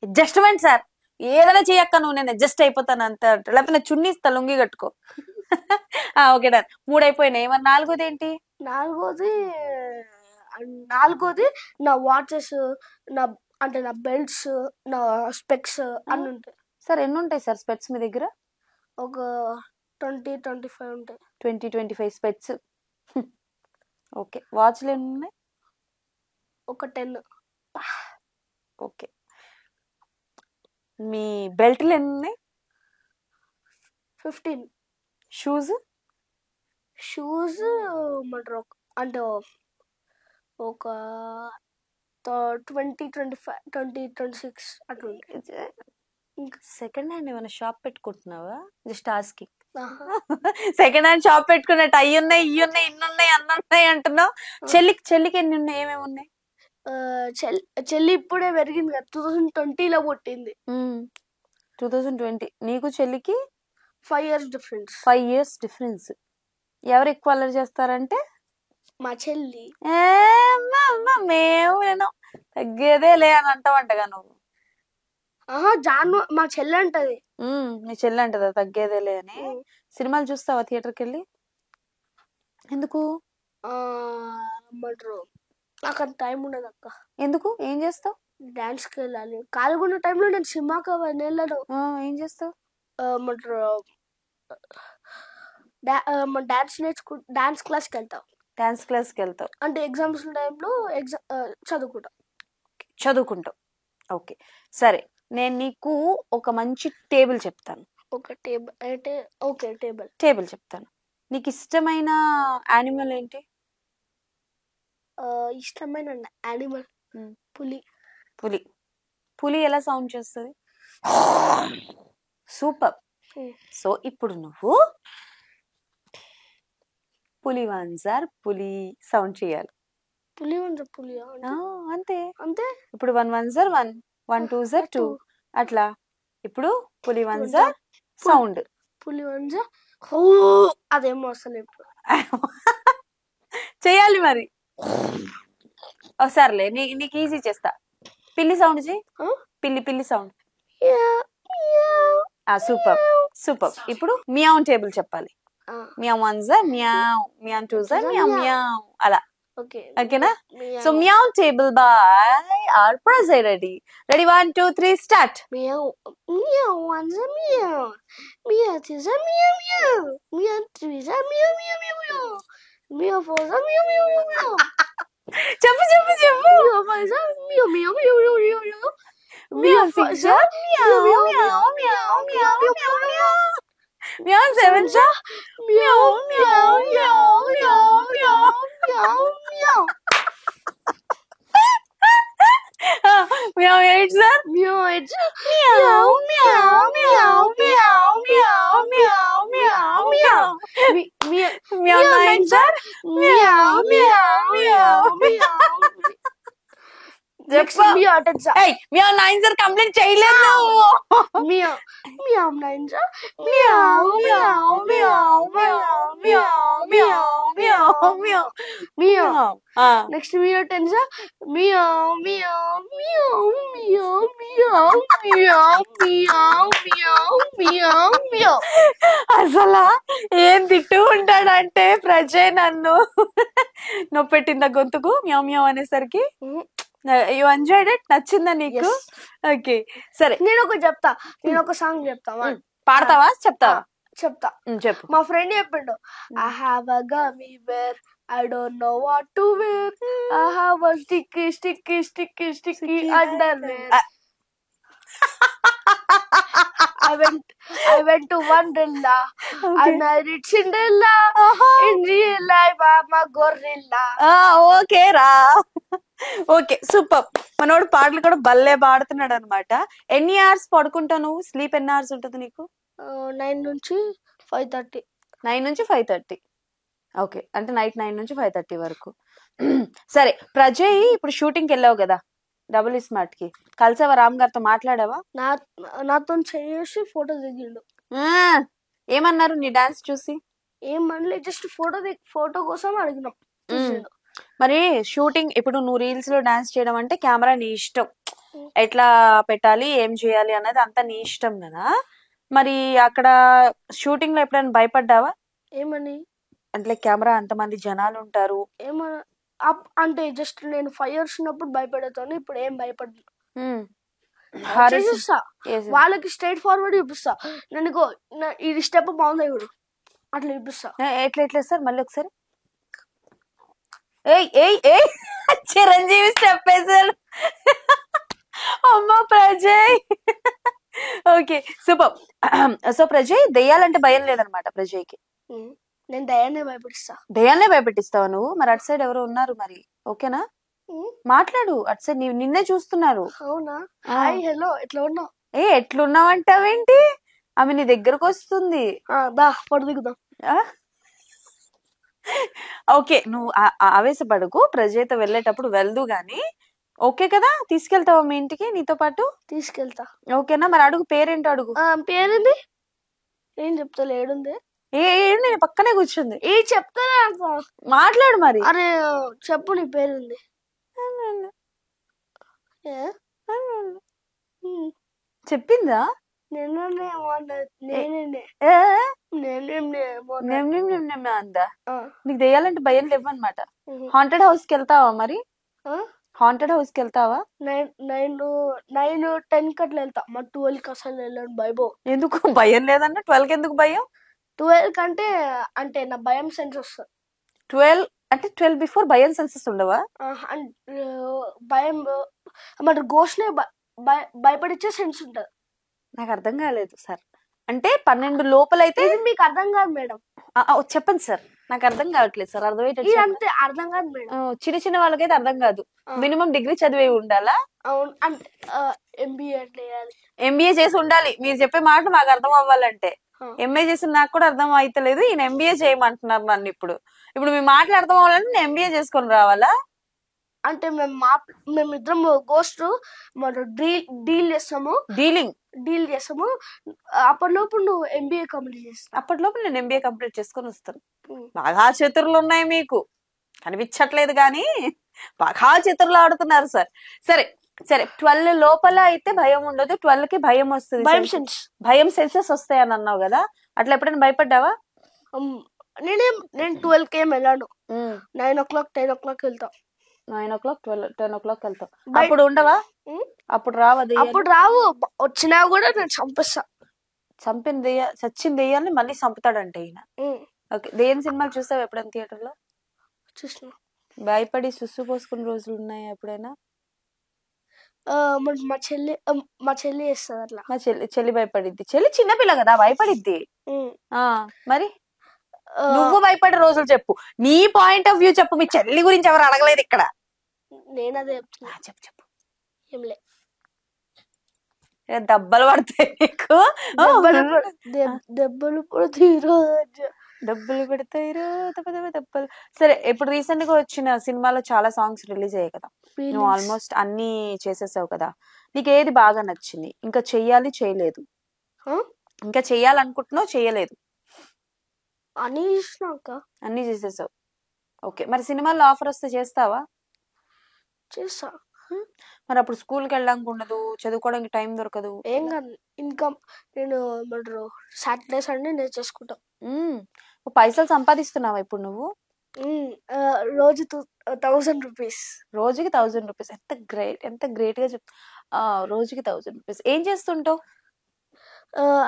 అడ్జస్ట్మెంట్ సార్, ఏదైనా చేయక్క నువ్వు, నేను అడ్జస్ట్ అయిపోతాను అంత. లేకపోతే చున్నీ ఇస్తా, లుంగి కట్టుకో. Okay, done. 3 అయిపోయినాయి. మరి నాలుగోది ఏంటి? నాలుగోది నా వాచెస్, నా బెల్ట్స్, నా స్పెక్స్ అన్ని ఉంటాయి. సార్ ఎన్ని ఉంటాయి సార్ స్పెట్స్ మీ దగ్గర? ఒక 20-25 ఉంటాయి. 20-25 స్పెట్స్. ఓకే. వాచ్లు ఎన్ని ఉన్నాయి? ఒక 10. ఓకే. మీ బెల్ట్లు ఎన్ని ఉన్నాయి? 15. షూస్ అంటే ఒక 20-25-20-26 అట్లా. సెకండ్ హ్యాండ్ ఏమైనా షాప్ పెట్టుకుంటున్నావా? Just asking. Second hand shop పెట్టుకున్నట్టు అయ్యి ఉన్నాయి ఇవి ఉన్నాయి ఇన్ని ఉన్నాయి అన్ని ఉన్నాయి అంటున్నావు. చెల్లికి ఎన్ని ఉన్నాయి, ఏమేమి ఉన్నాయి? చెల్లి ఇప్పుడే పెరిగింది కదా, 2020లో పుట్టింది. 2020. నీకు చెల్లికి 5 years డిఫరెన్స్. 5 years difference. ఎవరు ఎక్కువ అల్లరి చేస్తారంటే మా చెల్లి. మేము నేను తగ్గేదే లే అని అంటావంటగా నువ్వు. జాను మా చెల్లి అంటది. నీ చెల్లి అంటదా తగ్గేదేలే అని? సినిమాలు చూస్తావా థియేటర్కి వెళ్ళి? ఎందుకు? నాకు అంత టైం ఉండదు అక్క. ఎందుకు? ఏం చేస్తావు? డాన్స్ కి వెళ్ళాలి. ఖాళీగా టైంలో నేను సినిమాకి వెళ్ళను. ఏం చేస్తావు? డాన్స్ క్లాస్కి వెళ్తావు. డాన్స్ క్లాస్కి వెళ్తావు అంటే ఎగ్జామ్స్ టైంలో చదువుకుంటావు. ఓకే సరే, నేను నీకు ఒక మంచి టేబుల్ చెప్తాను. ఒక టేబుల్ అంటే ఓకే టేబుల్ చెప్తాను. నీకు ఇష్టమైన యానిమల్ ఏంటి? ఇష్టమైన యానిమల్ పులి. పులి. పులి ఎలా సౌండ్ చేస్తుంది? సూపర్. సో ఇప్పుడు నువ్వు పులి వన్సార్ పులి సౌండ్ చేయాలి. పులి పులి అంతే అంతే. ఇప్పుడు 1 1 సార్ 1 1 2 సార్ 2 అట్లా. ఇప్పుడు పులి వన్సార్ సౌండ్. పులి వన్సార్ అదేమో అసలు చెయ్యాలి మరి. సర్లే నీకు ఈజీ చేస్తా. పిల్లి సౌండ్ చేయి. పిల్లి సౌండ్. Super super. ఇప్పుడు మియావ్ టేబుల్ చెప్పాలి. Meow one sir meow, meow two sir meow meow అలా. ఓకేనా? So meow table by our Prajay. Ready 1 2 3 start. Meow meow one sir meow, meow two sir meow meow, meow three sir meow meow meow, meow four sir meow meow meow. చెప్పు. Meow five sir meow meow meow meow meow, meow six sir meow meow meow meow meow meow, meow seven sir meow meow meow meow meow meow meow, meow eight sir meow eight sir meow meow meow meow meow meow meow meow, meow nine sir meow meow meow meow. Next meow 10 sir. Meow nine sir complete చేయలేదు. Meow meow 9 sir meow meow meow meow meow meow meow meow meow. Next meow 10 sir meow meow meow meow meow meow meow meow meow meow. అసలు ఏం తిట్టు ఉంటాడంటే ప్రజయ్ నన్ను. నొప్పి పెట్టిందా గొంతుకు meow meow అనేసరికి? You enjoyed it? నచ్చిందా నీకు? ఓకే సరే, నేను ఒక సాంగ్ చెప్తా. పాడతావా? చెప్తా. చెప్పు. మా ఫ్రెండ్ చెప్పిండు, I have a gummy bear, I don't know what to wear, I have a sticky underwear. I went to Wonderla and I read Cinderella. In real life I'm a gorilla. Okay రా. Okay super. మనోడు పాటలు కూడా భలే పాడుతున్నాడు అనమాట. ఎన్ని hours పడుకుంటావు నువ్వు? Sleep ఎన్ని hours ఉంటుంది నీకు? 9 నుంచి 5:30. 9 నుంచి 5:30. ఓకే, అంటే నైట్ 9 నుంచి 5:30 వరకు. సరే ప్రజయ్, ఇప్పుడు షూటింగ్కి వెళ్ళావు కదా డబుల్ స్మార్ట్ కి, కలిసావా? రామ్ గారితో మాట్లాడావా? నాతో చేసి ఫోటో దిగిండు. ఏమన్నారు నీ డాన్స్ చూసి? ఏమనలే, జస్ట్ ఫోటో కోసం అడిగినాం. మరి షూటింగ్ ఇప్పుడు నువ్వు రీల్స్ లో డాన్స్ చేయడం అంటే కెమెరా నీ ఇష్టం, ఎట్లా పెట్టాలి ఏం చేయాలి అన్నది అంతా నీ ఇష్టం కదా. మరి అక్కడ షూటింగ్ లో ఎప్పుడైనా భయపడ్డావా? ఏమని అంటే కెమెరా అంతమంది జనాలు ఉంటారు. అంటే జస్ట్ నేను 5 years ఉన్నప్పుడు భయపడతాను, ఇప్పుడు ఏం భయపడ్డా. వాళ్ళకి స్ట్రైట్ ఫార్వర్డ్ చూపిస్తా. నేను ఇది స్టెప్ బాగుంది ఇప్పుడు అట్లా చూపిస్తా. ఎట్లా సార్? మళ్ళీ ఒకసారి. చిరంజీవి స్టెప్ వేసాడు. అమ్మా Prajay. Okay super. So Prajay, దెయ్యాలంటే భయం లేదనమాట ప్రజయ్కి. నేను దయాన్నే భయపెట్టిస్తా. దయాన్నే భయపెట్టిస్తావా నువ్వు? మరి అటు సైడ్ ఎవరో ఉన్నారు, మరి ఓకేనా? మాట్లాడు, అటు సైడ్ నిన్నే చూస్తున్నారు. అవునా? హాయ్ హలో, ఎట్లా ఉన్నావు? ఎట్లున్నావు అంటావేంటి? ఆమె నీ దగ్గరకు వస్తుంది. దా ఫోటో దిగుదాం. ఓకే, నువ్వు ఆవేశపడకు, ప్రజయ్యతో వెళ్ళేటప్పుడు వెళ్దు గాని. ఓకే కదా, తీసుకెళ్తావా మీ ఇంటికి నీతో పాటు? తీసుకెళ్తా. ఓకేనా, మరి అడుగు, పేరేంటో అడుగు. పేరేంది? ఏం చెప్తా, ఏడుంది? నేను పక్కనే కూర్చుంది. చెప్తానే మాట్లాడు మరి. అరే చెప్పు, నీ పేరుంది. చెప్పిందా? అందా? నీకు దెయ్యాలంటే భయం లేవన్నమాట. హాంటెడ్ హౌస్ కి వెళ్తావా మరి? హాంటెడ్ హౌస్ కి వెళ్తావా? 9-10 కట్లా వెళ్తా. మా 12 కి అసలు వెళ్ళాను, భయపో. ఎందుకు భయం లేదన్న? 12 కి ఎందుకు భయం? 12 కంటే అంటే నా భయం సెన్స్ వస్తుంది. 12 అంటే 12 బిఫోర్ భయం సెన్సెస్ ఉండవా? భయం మరి గోష్లే భయపడిచ్చే సెన్స్ ఉంటది. నాకు అర్థం కాలేదు సార్. అంటే 12 లోపలైతే మీకు అర్థం కాదు మేడం. చెప్పండి సార్, నాకు అర్థం కావట్లేదు సార్. అర్థమయ్యేటట్టు అంతే, అర్థం కాదు మేడం. చిన్న చిన్న వాళ్ళకైతే అర్థం కాదు. మినిమం డిగ్రీ చదివే ఉండాలా? అవును, అంటే ఎంబీఏ చేసి ఉండాలి. మీరు చెప్పే మాట మాకు అర్థం అవ్వాలంటే. ఎంఏ చేసిన నాకు కూడా అర్థం అయితలేదు, ఈయన ఎంబీఏ చేయమంటున్నారు నన్ను. ఇప్పుడు మీ మాటలు అర్థం అవ్వాలంటే నేను ఎంబీఏ చేసుకొని రావాలా? అంటే మేమిద్దరం గోస్ట్ డీల్ చేస్తాము. డీల్ చేస్తాము. అప్పటిలోపు నువ్వు ఎంబీఏ కంప్లీట్ చేస్తావు. అప్పటిలోపు నేను ఎంబీఏ కంప్లీట్ చేసుకొని వస్తాను. బాగా చతుర్లు ఉన్నాయి మీకు, కనిపించట్లేదు కానీ బాగా చతుర్లు ఆడుతున్నారు సార్. సరే సరే, 12 లోపల అయితే భయం ఉండదు, 12 కి భయం వస్తుంది. భయం సెన్సెస్ వస్తాయని అన్నావు కదా, అట్లా ఎప్పుడైనా భయపడ్డావా? నేను 12 కి ఏం వెళ్ళాను. 9 o'clock 10 o'clock వెళ్తా. 9 o'clock 10 o'clock వెళ్తావు. అప్పుడు ఉండవా? అప్పుడు రావది? అప్పుడు రావు. వచ్చినా కూడా నేను చంపేస్తా. సచ్చిన దెయ్యాన్ని మళ్ళీ చంపుతాడంటే ఈయన. ఓకే, దెయ్యం సినిమాలు చూస్తావు ఎప్పుడైనా థియేటర్ లో? చూసిన. భయపడి సుస్సు పోసుకున్న రోజులు ఉన్నాయా ఎప్పుడైనా? మా చెల్లి చేస్తుంది అట్లా. మా చెల్లి భయపడిద్ది. చెల్లి చిన్నపిల్ల కదా, భయపడిద్ది. మరి నువ్వు భయపడే రోజులు చెప్పు, నీ పాయింట్ ఆఫ్ వ్యూ చెప్పు. మీ చెల్లి గురించి ఎవరు అడగలేదు ఇక్కడ. నేను అదే చెప్తున్నా. చెప్పు. ఏం లే, దెబ్బలు పడతాయి నీకు. దెబ్బలు పడతాయి, డబ్బులు పెడతాయి దెబ్బలు. సరే, ఇప్పుడు రీసెంట్ గా వచ్చిన సినిమాలో చాలా సాంగ్స్ రిలీజ్ అయ్యాయి కదా, నువ్వు ఆల్మోస్ట్ అన్ని చేసేసావు కదా. నీకు ఏది బాగా నచ్చింది? ఇంకా చెయ్యాలి చేయలేదు? ఇంకా చెయ్యాలనుకుంటున్నావు చేయలేదు? అన్ని చేసేసావు. ఓకే, మరి సినిమాల్లో ఆఫర్ వస్తే చేస్తావా? చేస్తా. మరి అప్పుడు స్కూల్కి వెళ్ళడానికి ఉండదు, చదువుకోవడానికి టైం దొరకదు. ఏం కాదు, ఇన్కమ్ నేను సాటర్డే సండే నేను చేసుకుంటా. పైసలు సంపాదిస్తున్నావా ఇప్పుడు నువ్వు? రోజు 1000 రూపీస్. రోజుకి 1000 రూపీస్. ఎంత గ్రేట్ గా చెప్. రోజుకి 1000 రూపీస్. ఏం చేస్తుంటావు?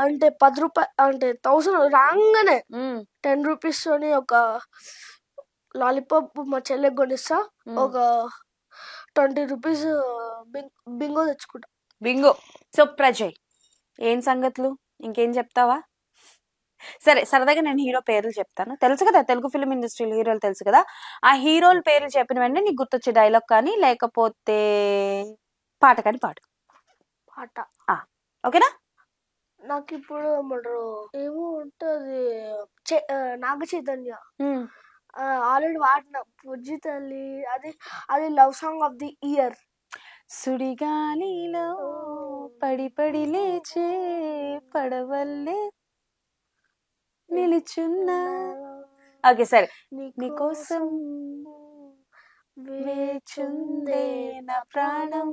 అంటే 10 రూపాయలు అంటే 1000 రాగానే 10 రూపీస్ తోని ఒక లాలీపాప్ మా చెల్లెకి కొనిస్తా. ఒక 20 రూపీస్ బింగో తెచ్చుకుంటా. బింగో. సో ప్రజయ్, ఏం సంగతులు? ఇంకేం చెప్తావా? సరే, సరదాగా నేను హీరో పేర్లు చెప్తాను. తెలుసు కదా, తెలుగు ఫిల్మ్ ఇండస్ట్రీలో హీరోలు తెలుసు కదా. ఆ హీరోల పేర్లు చెప్పిన వెంటనే నీకు గుర్తొచ్చే డైలాగ్ కానీ లేకపోతే పాట కానీ పాడు. పాట? ఓకేనా? నాకు ఇప్పుడు ఏమో ఉంటది, నాగ చైతన్య ఆల్రెడీ వాడిన పుజ్జి తల్లి, అది love song of the year. సుడిగాలిలో పడి పడి లేచే పడవల్లే నిలుచున్నా. ఓకే, సరే. నీకోసం వేచుందే నా ప్రాణం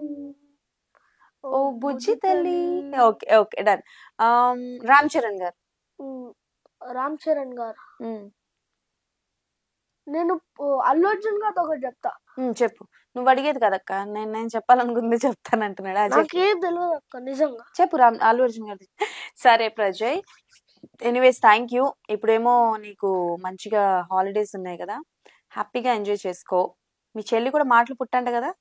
ఓ బుజ్జి తల్లి. Okay okay, done. Ram Charan గారు. నేను అల్లు అర్జున్ గారితో ఒకటి చెప్తా. చెప్పు. నువ్వు అడిగేది కదక్క, నేను చెప్పాలనుకుంది చెప్తానంటున్నాడు. నాకేం తెలియదు అక్క, నిజంగా చెప్పు. అల్లు అర్జున్ గారు. సరే ప్రజయ్, ఎనీవేస్ థ్యాంక్ యూ. ఇప్పుడేమో నీకు మంచిగా హాలిడేస్ ఉన్నాయి కదా, హ్యాపీగా ఎంజాయ్ చేసుకో. మీ చెల్లి కూడా మాటలు పుట్టంట కదా?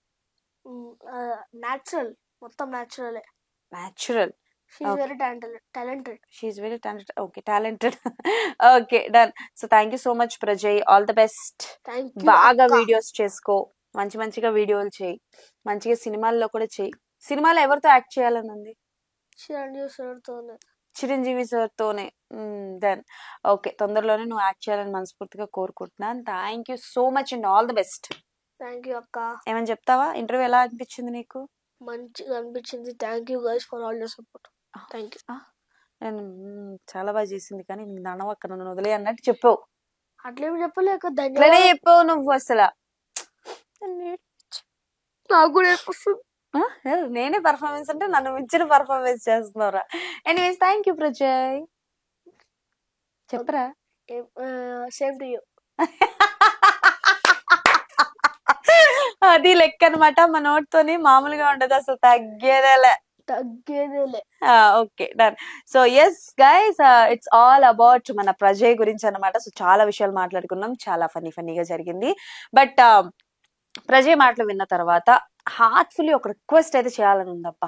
న్యాచురల్, మొత్తం natural. She's very talented. She's very talented. Okay, talented. Okay, done. So thank you so much Prajay. All the best. Thank you. బాగా వీడియోస్ చేసుకో, మంచిగా వీడియోలు చేయి, మంచిగా సినిమాల్లో కూడా చేయి. సినిమాలో ఎవరితో యాక్ట్ చేయాలని ఉంది? చిరంజీవి సార్తోనే. దెన్ ఓకే, తొందరలోనే నువ్వు యాక్ట్ చేయాలని మనస్ఫూర్తిగా కోరుకుంటున్నాను. Thank you so much and all the best. Thank you అక్క. ఏమని చెప్తావా? ఇంటర్వ్యూ ఎలా అనిపించింది నీకు? మంచిగా అనిపించింది. Thank you guys for all the support. Thank you. నేను చాలా బాగా చేసింది కానీ నీకు దండం అక్క, నన్ను వదిలే అన్నట్టు చెప్పావు. అట్లేమి చెప్పలేక ఇట్లనే ధన్యవాదాలు. చెప్పావు నువ్వు అసలు. నాకు కూడా ఏడుపొస్తుంది. నేనే పర్ఫార్మెన్స్ అంటే నన్ను మించిన పర్ఫార్మెన్స్ చేస్తున్నారా. Anyways thank you Prajay. చెప్పరా. Same to you. అది లెక్క అనమాట. మా నోట్తోని మామూలుగా ఉండదు అసలు, తగ్గేదేలే. Okay done. So yes guys, it's all about మన ప్రజయ్ గురించి అనమాట. సో చాలా విషయాలు మాట్లాడుకున్నాం, చాలా ఫన్నీగా జరిగింది. బట్ ప్రజయ్ మాటలు విన్న తర్వాత హార్ట్ఫుల్లీ ఒక రిక్వెస్ట్ అయితే చేయాలని ఉందబ్బా.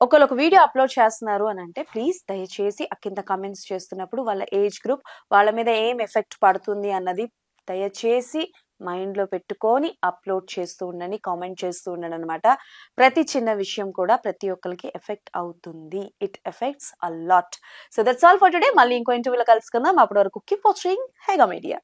ఒకళ్ళు ఒక వీడియో అప్లోడ్ చేస్తున్నారు అని అంటే ప్లీజ్ దయచేసి ఆ కింద కమెంట్స్ చేస్తున్నప్పుడు వాళ్ళ ఏజ్ గ్రూప్, వాళ్ళ మీద ఏం ఎఫెక్ట్ పడుతుంది అన్నది దయచేసి మైండ్ లో పెట్టుకొని అప్లోడ్ చేస్తూ ఉండండి, కామెంట్ చేస్తూ ఉండండి అనమాట. ప్రతి చిన్న విషయం కూడా ప్రతి ఒక్కరికి ఎఫెక్ట్ అవుతుంది. It effects a lot. So that's all for today. మళ్ళీ ఇంకో ఇంటర్వ్యూలో కలుసుకుందాం. అప్పటి వరకు కీప్ వాచింగ్ హెగా మీడియా.